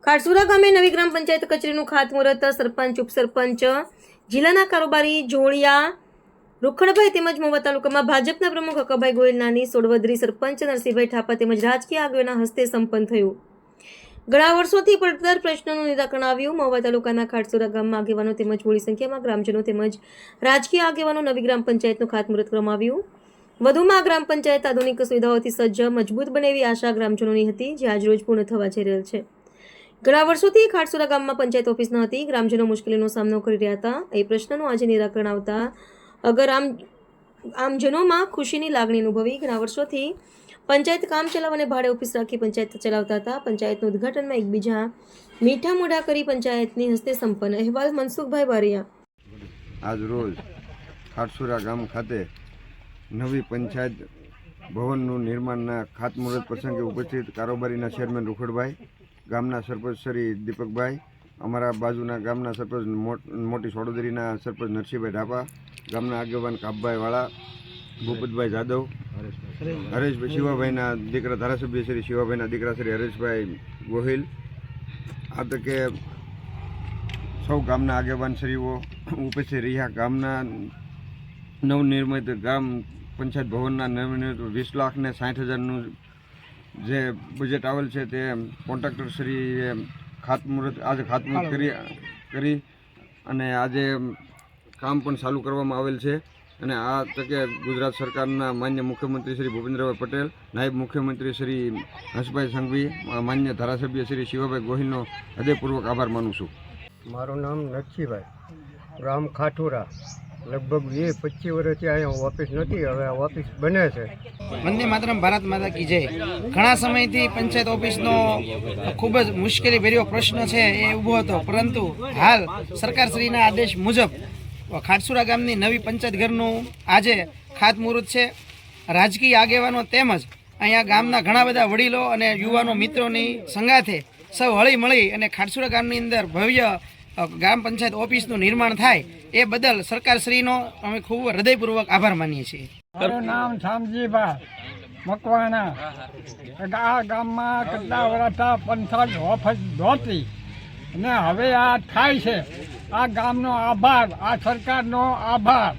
ખારસુરા ગામે નવી ગ્રામ પંચાયત કચેરીનું ખાતમુહૂર્ત સરપંચ ઉપસરપંચ જિલ્લાના કારોબારી જોડિયા રૂખડભાઈ તેમજ મહુવા તાલુકામાં ભાજપના પ્રમુખ હકભાઈ ગોયલનાની સોડવદરી સરપંચ નરસિંહભાઈ ઠાપા તેમજ રાજકીય આગેવાનના હસ્તે સંપન્ન થયું। ઘણા વર્ષોથી પડતર પ્રશ્નોનું નિરાકરણ આવ્યું। મહુવા તાલુકાના ખારસુરા ગામમાં આગેવાનો તેમજ મોટી સંખ્યામાં ગ્રામજનો તેમજ રાજકીય આગેવાનો નવી ગ્રામ પંચાયતનું ખાતમુહૂર્ત કરવામાં આવ્યું। વધુમાં આ ગ્રામ પંચાયત આધુનિક સુવિધાઓથી સજ્જ મજબૂત બને એવી આશા ગ્રામજનોની હતી, જે આજરોજ પૂર્ણ થવા જઈ રહેલ છે। ઘણા વર્ષોથી ખારસુરા ગામમાં પંચાયત ઓફિસ ન હતી, ગ્રામજનો મુશ્કેલીનો સામનો કરી રહ્યા હતા। એ પ્રશ્નનું આજે નિરાકરણ આવતા અગર આમજનોમાં ખુશીની લાગણી અનુભવી। ઘણા વર્ષોથી પંચાયત કામ ચલાવવાને ભાડે ઓફિસ રાખી પંચાયત ચલાવતા હતા। પંચાયતનું ઉદ્ઘાટનમાં એકબીજા મીઠા મોઢા કરી પંચાયતની હસ્તે સંપન્ન। અહેવાલ મનસુખભાઈ બારિયા। આજ રોજ ખારસુરા ગામ ખાતે નવી પંચાયત ભવનનું નિર્માણના ખાતમુહૂર્ત પ્રસંગે ઉપસ્થિત કારોબારીના ચેરમેન રૂખડભાઈ, ગામના સરપંચ શ્રી દીપકભાઈ, અમારા બાજુના ગામના સરપંચ મોટી સોડોદરીના સરપંચ નરસિંહભાઈ ઠાપા, ગામના આગેવાન કાપભાઈ વાળા, ભૂપતભાઈ જાદવ, હરેશભાઈ શિવાભાઈના દીકરા ધારાસભ્ય શ્રી શિવાભાઈના દીકરા શ્રી હરેશભાઈ ગોહિલ, આ તકે સૌ ગામના આગેવાન શ્રીઓ ઉપસ્થિત રહ્યા। ગામના નવનિર્મિત ગ્રામ પંચાયત ભવનના નવનિર્મિત 20,60,000નું જે બજેટ આવેલ છે તે કોન્ટ્રાક્ટર શ્રીએ આજે ખાતમુહૂર્ત કરી અને આજે કામ પણ ચાલુ કરવામાં આવેલ છે। અને આ તકે ગુજરાત સરકારના માન્ય મુખ્યમંત્રી શ્રી ભૂપેન્દ્રભાઈ પટેલ, નાયબ મુખ્યમંત્રી શ્રી હર્ષભાઈ સંઘવી, માન્ય ધારાસભ્ય શ્રી શિવાભાઈ ગોહિલનો હૃદયપૂર્વક આભાર માનું છું। મારું નામ નરસિંહભાઈ, ગામ ખાઠુરા। લગભગ 20-25 વર્ષથી અહીંયા ઓફિસ નથી, હવે ઓફિસ બને છે। વંદે માતરમ, ભારત માતા કી જય। ઘણા સમયથી પંચાયત ઓફિસનો ખૂબ જ મુશ્કેલી ભર્યો પ્રશ્ન છે એ ઊભો હતો, પરંતુ હાલ સરકારશ્રીના આદેશ મુજબ ખારસુરા ગામની નવી પંચાયત ઘરનું આજે ખાતમુહૂર્ત છે। રાજકીય આગેવાનો તેમજ અહીંયા ગામના ઘણા બધા વડીલો અને યુવાનો મિત્રોની સંગાથે સૌ હળી મળી અને ખારસુરા ગામની અંદર ભવ્ય ગ્રામ પંચાયત ઓફિસનું નિર્માણ થાય એ બદલ સરકારશ્રીનો અમે ખૂબ હૃદયપૂર્વક આભાર માનીએ છીએ। મારું નામ શામજીભાઈ મકવાણા। આ ગામમાં કેટલા વર્ષથી પંચાયત ઓફિસ નહોતી અને હવે આ થાય છે। આ ગામનો આભાર, આ સરકારનો આભાર।